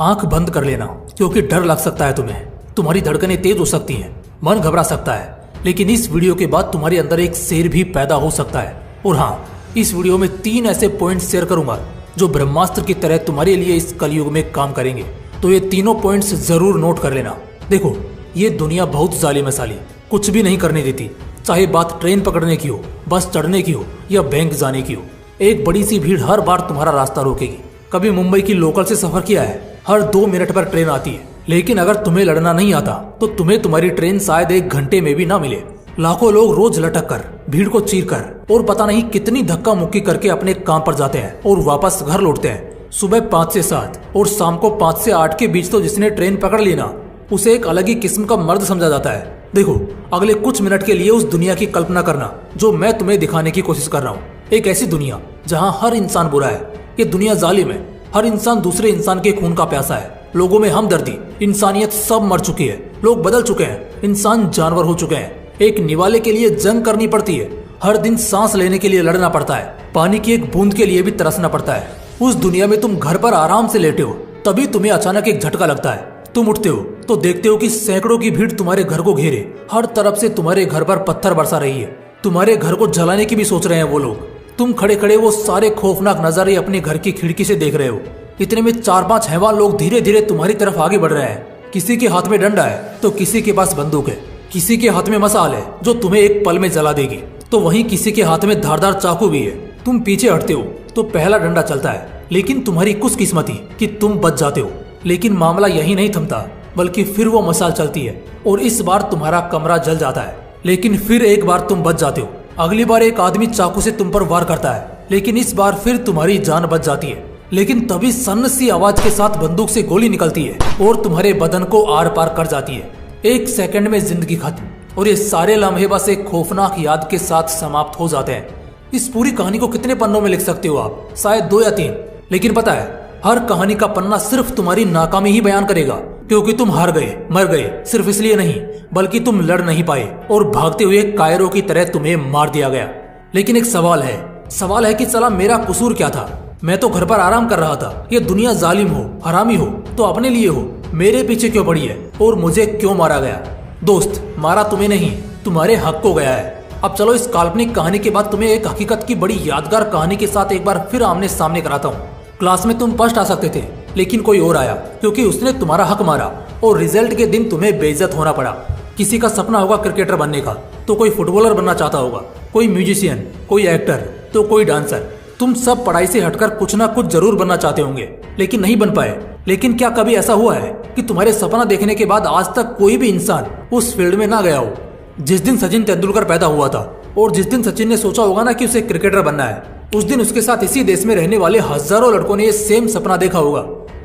आंख बंद कर लेना, क्योंकि डर लग सकता है तुम्हें। तुम्हारी धड़कनें तेज हो सकती हैं, मन घबरा सकता है, लेकिन इस वीडियो के बाद तुम्हारे अंदर एक शेर भी पैदा हो सकता है। और हाँ, इस वीडियो में 3 ऐसे पॉइंट्स शेयर करूंगा जो ब्रह्मास्त्र की तरह तुम्हारे लिए इस कलयुग में काम करेंगे। तो ये तीनों पॉइंट्स जरूर नोट कर लेना। देखो, ये दुनिया बहुत जालिम है साली, कुछ भी नहीं करने देती। चाहे बात ट्रेन पकड़ने की हो, बस चढ़ने की हो या बैंक जाने की हो, एक बड़ी सी भीड़ हर बार तुम्हारा रास्ता रोकेगी। कभी मुंबई की लोकल से सफर किया है? हर 2 मिनट पर ट्रेन आती है, लेकिन अगर तुम्हें लड़ना नहीं आता तो तुम्हें तुम्हारी ट्रेन शायद 1 घंटे में भी ना मिले। लाखों लोग रोज लटक कर, भीड़ को चीर कर और पता नहीं कितनी धक्का मुक्की करके अपने काम पर जाते हैं और वापस घर लौटते हैं। सुबह 5 से 7 और शाम को 5 से 8 के बीच तो जिसने ट्रेन पकड़ ली ना, उसे एक अलग ही किस्म का मर्द समझा जाता है। देखो, अगले कुछ मिनट के लिए उस दुनिया की कल्पना करना जो मैं तुम्हें दिखाने की कोशिश कर रहा हूँ। एक ऐसी दुनिया जहाँ हर इंसान बुरा है। ये दुनिया जालिम है। हर इंसान दूसरे इंसान के खून का प्यासा है। लोगों में हमदर्दी, इंसानियत सब मर चुकी है। लोग बदल चुके हैं, इंसान जानवर हो चुके हैं। एक निवाले के लिए जंग करनी पड़ती है। हर दिन सांस लेने के लिए लड़ना पड़ता है। पानी की एक बूंद के लिए भी तरसना पड़ता है। उस दुनिया में तुम घर पर आराम से लेटे हो, तभी तुम्हें अचानक एक झटका लगता है। तुम उठते हो तो देखते हो कि सैकड़ों की भीड़ तुम्हारे घर को घेरे, हर तरफ से तुम्हारे घर पर पत्थर बरसा रही है। तुम्हारे घर को जलाने की भी सोच रहे हैं वो लोग। तुम खड़े खड़े वो सारे खौफनाक नजारे अपने घर की खिड़की से देख रहे हो। इतने में 4-5 हैवान लोग धीरे धीरे तुम्हारी तरफ आगे बढ़ रहे हैं। किसी के हाथ में डंडा है तो किसी के पास बंदूक है। किसी के हाथ में मसाल है जो तुम्हें एक पल में जला देगी, तो वहीं किसी के हाथ में धारदार चाकू भी है। तुम पीछे हटते हो तो पहला डंडा चलता है, लेकिन तुम्हारी खुशकिस्मती कि तुम बच जाते हो। लेकिन मामला यही नहीं थमता, बल्कि फिर वो मसाल चलती है और इस बार तुम्हारा कमरा जल जाता है। लेकिन फिर एक बार तुम बच जाते हो। अगली बार एक आदमी चाकू से तुम पर वार करता है, लेकिन इस बार फिर तुम्हारी जान बच जाती है। लेकिन तभी सन्न सी आवाज के साथ बंदूक से गोली निकलती है और तुम्हारे बदन को आर पार कर जाती है। 1 सेकंड में जिंदगी खत्म, और ये सारे लम्हे बस एक खौफनाक याद के साथ समाप्त हो जाते हैं। इस पूरी कहानी को कितने पन्नों में लिख सकते हो आप? शायद 2 या 3। लेकिन पता है, हर कहानी का पन्ना सिर्फ तुम्हारी नाकामी ही बयान करेगा, क्योंकि तुम हार गए, मर गए। सिर्फ इसलिए नहीं, बल्कि तुम लड़ नहीं पाए और भागते हुए कायरों की तरह तुम्हें मार दिया गया। लेकिन एक सवाल है कि साला मेरा कसूर क्या था? मैं तो घर पर आराम कर रहा था। ये दुनिया जालिम हो, हरामी हो तो अपने लिए हो, मेरे पीछे क्यों पड़ी है और मुझे क्यों मारा गया? दोस्त, मारा तुम्हें नहीं, तुम्हारे हक को गया है। अब चलो, इस काल्पनिक कहानी के बाद तुम्हें एक हकीकत की बड़ी यादगार कहानी के साथ एक बार फिर आमने सामने कराता हूँ। क्लास में तुम फर्स्ट आ सकते थे, लेकिन कोई और आया, क्योंकि उसने तुम्हारा हक मारा और रिजल्ट के दिन तुम्हें बेइज्जत होना पड़ा। किसी का सपना होगा क्रिकेटर बनने का, तो कोई फुटबॉलर बनना चाहता होगा, कोई म्यूजिशियन, कोई एक्टर, तो कोई डांसर। तुम सब पढ़ाई से हटकर कुछ ना कुछ जरूर बनना चाहते होंगे, लेकिन नहीं बन पाए। लेकिन क्या कभी ऐसा हुआ है कि तुम्हारे सपना देखने के बाद आज तक कोई भी इंसान उस फील्ड में ना गया हो? जिस दिन सचिन तेंदुलकर पैदा हुआ था और जिस दिन सचिन ने सोचा होगा ना कि उसे क्रिकेटर बनना है, उस दिन उसके साथ इसी देश में रहने वाले हजारों लड़कों ने ये सेम सपना देखा होगा।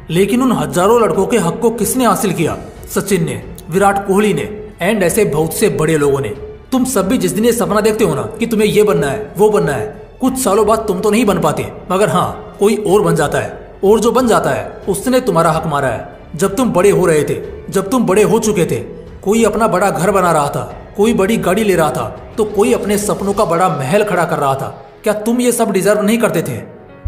लेकिन उन हजारों लड़कों के हक को किसने हासिल किया? सचिन ने, विराट कोहली ने एंड ऐसे बहुत से बड़े लोगों ने। तुम सब भी जिस दिन ये सपना देखते हो ना कि तुम्हें ये बनना है, वो बनना है, कुछ सालों बाद तुम तो नहीं बन पाते, मगर हाँ, कोई और बन जाता है। और जो बन जाता है उसने तुम्हारा हक मारा है। जब तुम बड़े हो रहे थे, जब तुम बड़े हो चुके थे, कोई अपना बड़ा घर बना रहा था, कोई बड़ी गाड़ी ले रहा था, तो कोई अपने सपनों का बड़ा महल खड़ा कर रहा था। क्या तुम ये सब डिजर्व नहीं करते थे?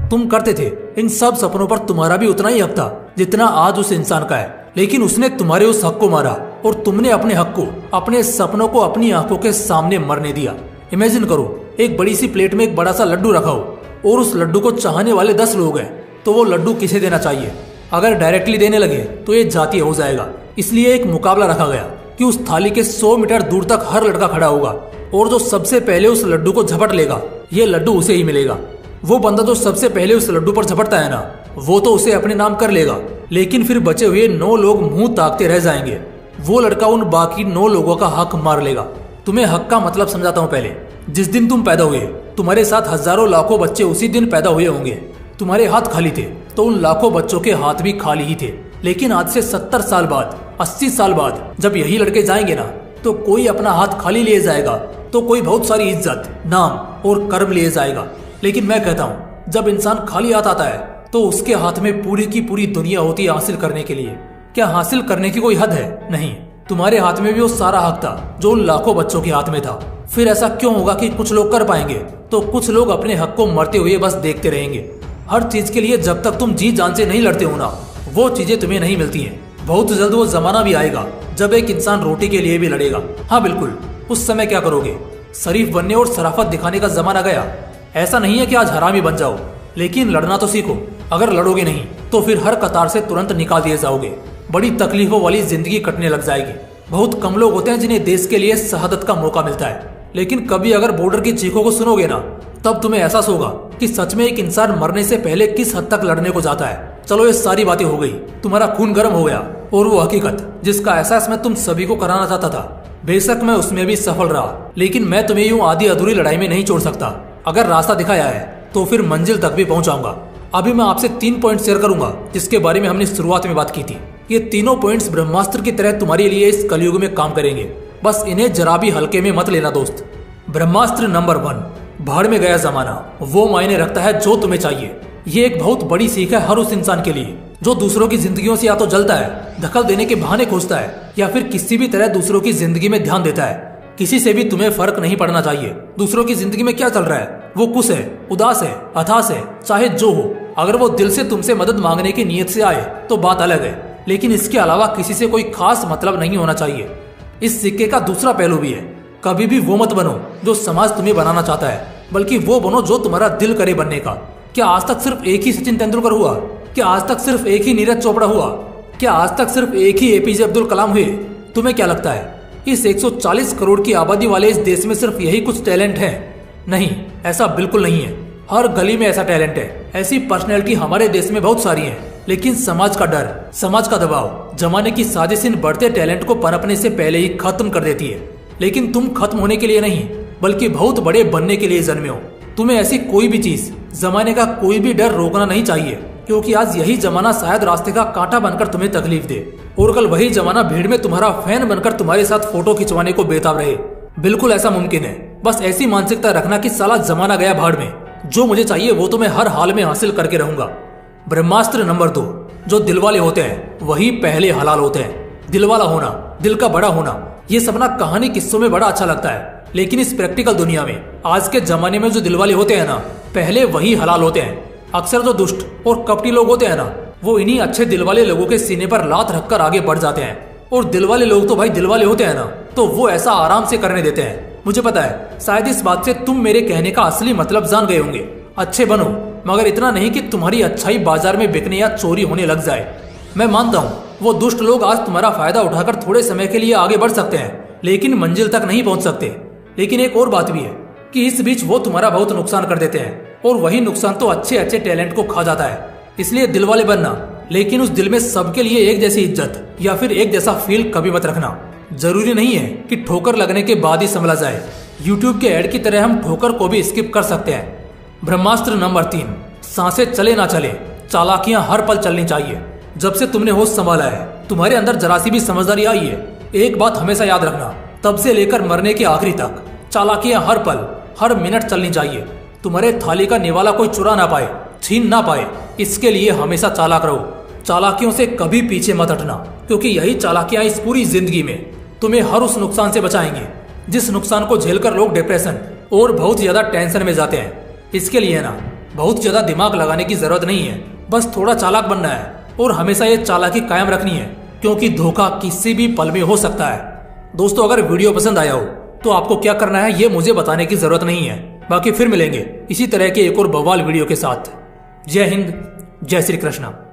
तुम करते थे। इन सब सपनों पर तुम्हारा भी उतना ही हक था जितना आज उस इंसान का है। लेकिन उसने तुम्हारे उस हक को मारा और तुमने अपने हक को, अपने सपनों को अपनी आंखों के सामने मरने दिया। इमेजिन करो, एक बड़ी सी प्लेट में एक बड़ा सा लड्डू रखा हो और उस लड्डू को चाहने वाले 10 लोग हैं, तो वो लड्डू किसे देना चाहिए? अगर डायरेक्टली देने लगे तो ये जातीय हो जाएगा। इसलिए एक मुकाबला रखा गया कि उस थाली के 100 मीटर दूर तक हर लड़का खड़ा होगा और जो सबसे पहले उस लड्डू को झपट लेगा, ये लड्डू उसे ही मिलेगा। वो बंदा जो सबसे पहले उस लड्डू पर झपटता है ना, वो तो उसे अपने नाम कर लेगा। लेकिन फिर बचे हुए 9 लोग मुंह ताकते रह जाएंगे। वो लड़का उन बाकी 9 लोगों का हक मार लेगा। तुम्हें हक का मतलब समझाता हूँ। पहले, जिस दिन तुम पैदा हुए, तुम्हारे साथ हजारों लाखों बच्चे उसी दिन पैदा हुए होंगे। तुम्हारे हाथ खाली थे तो उन लाखों बच्चों के हाथ भी खाली ही थे। लेकिन आज से 70 साल बाद, 80 साल बाद जब यही लड़के जाएंगे ना, तो कोई अपना हाथ खाली लिए जाएगा, तो कोई बहुत सारी इज्जत, नाम और कर्म लिए जाएगा। लेकिन मैं कहता हूँ, जब इंसान खाली हाथ आता है तो उसके हाथ में पूरी की पूरी दुनिया होती है हासिल करने के लिए। क्या हासिल करने की कोई हद है? नहीं। तुम्हारे हाथ में भी वो सारा हक था जो उन लाखों बच्चों के हाथ में था। फिर ऐसा क्यों होगा कि कुछ लोग कर पाएंगे तो कुछ लोग अपने हक को मरते हुए बस देखते रहेंगे? हर चीज के लिए जब तक तुम जी जान से नहीं लड़ते हो ना, वो चीजें तुम्हें नहीं मिलती हैं। बहुत जल्द वो जमाना भी आएगा जब एक इंसान रोटी के लिए भी लड़ेगा। हाँ बिल्कुल, उस समय क्या करोगे? शरीफ बनने और शराफत दिखाने का जमाना गया। ऐसा नहीं है कि आज हरामी बन जाओ, लेकिन लड़ना तो सीखो। अगर लड़ोगे नहीं तो फिर हर कतार से तुरंत निकाल दिए जाओगे। बड़ी तकलीफों वाली जिंदगी कटने लग जाएगी। बहुत कम लोग होते हैं जिन्हें देश के लिए शहादत का मौका मिलता है, लेकिन कभी अगर बॉर्डर की चीखों को सुनोगे ना, तब तुम्हें एहसास होगा कि सच में एक इंसान मरने से पहले किस हद तक लड़ने को जाता है। चलो ये सारी बातें हो गई, तुम्हारा खून गर्म हो गया, और वो हकीकत जिसका एहसास मैं तुम सभी को कराना चाहता था, बेशक मैं उसमें भी सफल रहा, लेकिन मैं तुम्हें यूं आधी अधूरी लड़ाई में नहीं छोड़ सकता। अगर रास्ता दिखाया है तो फिर मंजिल तक भी पहुंचाऊंगा। अभी मैं आपसे 3 पॉइंट शेयर करूंगा जिसके बारे में हमने शुरुआत में बात की थी। ये तीनों पॉइंट्स ब्रह्मास्त्र की तरह तुम्हारे लिए इस कलयुग में काम करेंगे। बस इन्हें जरा भी हल्के में मत लेना दोस्त। ब्रह्मास्त्र नंबर 1, भाड़ में गया जमाना वो मायने रखता है जो तुम्हें चाहिए। ये एक बहुत बड़ी सीख है हर उस इंसान के लिए जो दूसरों की जिंदगियों से या तो जलता है, दखल देने के बहाने खोजता है, या फिर किसी भी तरह दूसरों की जिंदगी में ध्यान देता है। किसी से भी तुम्हें फर्क नहीं पड़ना चाहिए दूसरों की जिंदगी में क्या चल रहा है। वो खुश है, उदास है, हताश है, चाहे जो हो, अगर वो दिल से तुमसे मदद मांगने की नीयत से आए तो बात अलग है, लेकिन इसके अलावा किसी से कोई खास मतलब नहीं होना चाहिए। इस सिक्के का दूसरा पहलू भी है। कभी भी वो मत बनो जो समाज तुम्हें बनाना चाहता है, बल्कि वो बनो जो तुम्हारा दिल करे बनने का। क्या आज तक सिर्फ एक ही सचिन तेंदुलकर हुआ? क्या आज तक सिर्फ एक ही नीरज चोपड़ा हुआ? क्या आज तक सिर्फ एक ही एपीजे अब्दुल कलाम हुए? तुम्हें क्या लगता है इस 140 करोड़ की आबादी वाले इस देश में सिर्फ यही कुछ टैलेंट है? नहीं, ऐसा बिल्कुल नहीं है। हर गली में ऐसा टैलेंट है। ऐसी पर्सनैलिटी हमारे देश में बहुत सारी है, लेकिन समाज का डर, समाज का दबाव, जमाने की साजिश इन बढ़ते टैलेंट को पनपने से पहले ही खत्म कर देती है। लेकिन तुम खत्म होने के लिए नहीं, बल्कि बहुत बड़े बनने के लिए जन्मे हो। तुम्हें ऐसी कोई भी चीज, जमाने का कोई भी डर रोकना नहीं चाहिए, क्योंकि आज यही जमाना शायद रास्ते का कांटा बनकर तुम्हें तकलीफ दे, और कल वही जमाना भीड़ में तुम्हारा फैन बनकर तुम्हारे साथ फोटो खिंचवाने को बेताब रहे। बिल्कुल ऐसा मुमकिन है। बस ऐसी मानसिकता रखना कि साला जमाना गया भाड़ में, जो मुझे चाहिए वो तो मैं हर हाल में हासिल करके रहूंगा। ब्रह्मास्त्र नंबर 2, जो दिलवाले होते हैं वही पहले हलाल होते हैं। दिलवाला होना, दिल का बड़ा होना, ये सपना कहानी किस्सों में बड़ा अच्छा लगता है, लेकिन इस प्रैक्टिकल दुनिया में, आज के जमाने में जो दिलवाले होते हैं ना, पहले वही हलाल होते हैं। अक्सर जो दुष्ट और कपटी लोग होते हैं ना, वो इन्हीं अच्छे दिलवाले लोगों के सीने पर लात रखकर आगे बढ़ जाते हैं। और दिलवाले लोग तो भाई दिलवाले होते हैं ना, तो वो ऐसा आराम से करने देते हैं। मुझे पता है शायद इस बात से तुम मेरे कहने का असली मतलब जान गए होंगे। अच्छे बनो, मगर इतना नहीं कि तुम्हारी अच्छाई बाजार में बिकने या चोरी होने लग जाए। मैं मानता हूँ वो दुष्ट लोग आज तुम्हारा फायदा उठाकर थोड़े समय के लिए आगे बढ़ सकते हैं, लेकिन मंजिल तक नहीं पहुंच सकते। लेकिन एक और बात भी है कि इस बीच वो तुम्हारा बहुत नुकसान कर देते हैं, और वही नुकसान तो अच्छे अच्छे टैलेंट को खा जाता है। इसलिए दिल वाले बनना, लेकिन उस दिल में सबके लिए एक जैसी इज्जत या फिर एक जैसा फील कभी मत रखना। जरूरी नहीं है कि ठोकर लगने के बाद ही संभला जाए। यूट्यूब के ऐड की तरह हम ठोकर को भी स्किप कर सकते हैं। ब्रह्मास्त्र नंबर 3, सांसें चले ना चले, चालाकियां हर पल चलनी चाहिए। जब से तुमने होश संभाला है, तुम्हारे अंदर जरा सी भी समझदारी आई है, एक बात हमेशा याद रखना, तब से लेकर मरने के आखिरी तक चालाकियां हर पल हर मिनट चलनी चाहिए। तुम्हारे थाली का निवाला कोई चुरा ना पाए, छीन ना पाए, इसके लिए हमेशा चालाक रहो। चालाकियों से कभी पीछे मत हटना, क्योंकि यही चालाकियां इस पूरी जिंदगी में तुम्हें हर उस नुकसान से बचाएंगे जिस नुकसान को झेलकर लोग डिप्रेशन और बहुत ज्यादा टेंशन में जाते हैं। इसके लिए ना बहुत ज्यादा दिमाग लगाने की जरूरत नहीं है, बस थोड़ा चालाक बनना है और हमेशा ये चालाकी कायम रखनी है, क्योंकि धोखा किसी भी पल में हो सकता है। दोस्तों, अगर वीडियो पसंद आया हो तो आपको क्या करना है ये मुझे बताने की जरूरत नहीं है। बाकी फिर मिलेंगे इसी तरह के एक और बवाल वीडियो के साथ। जय हिंद, जय श्री कृष्णा।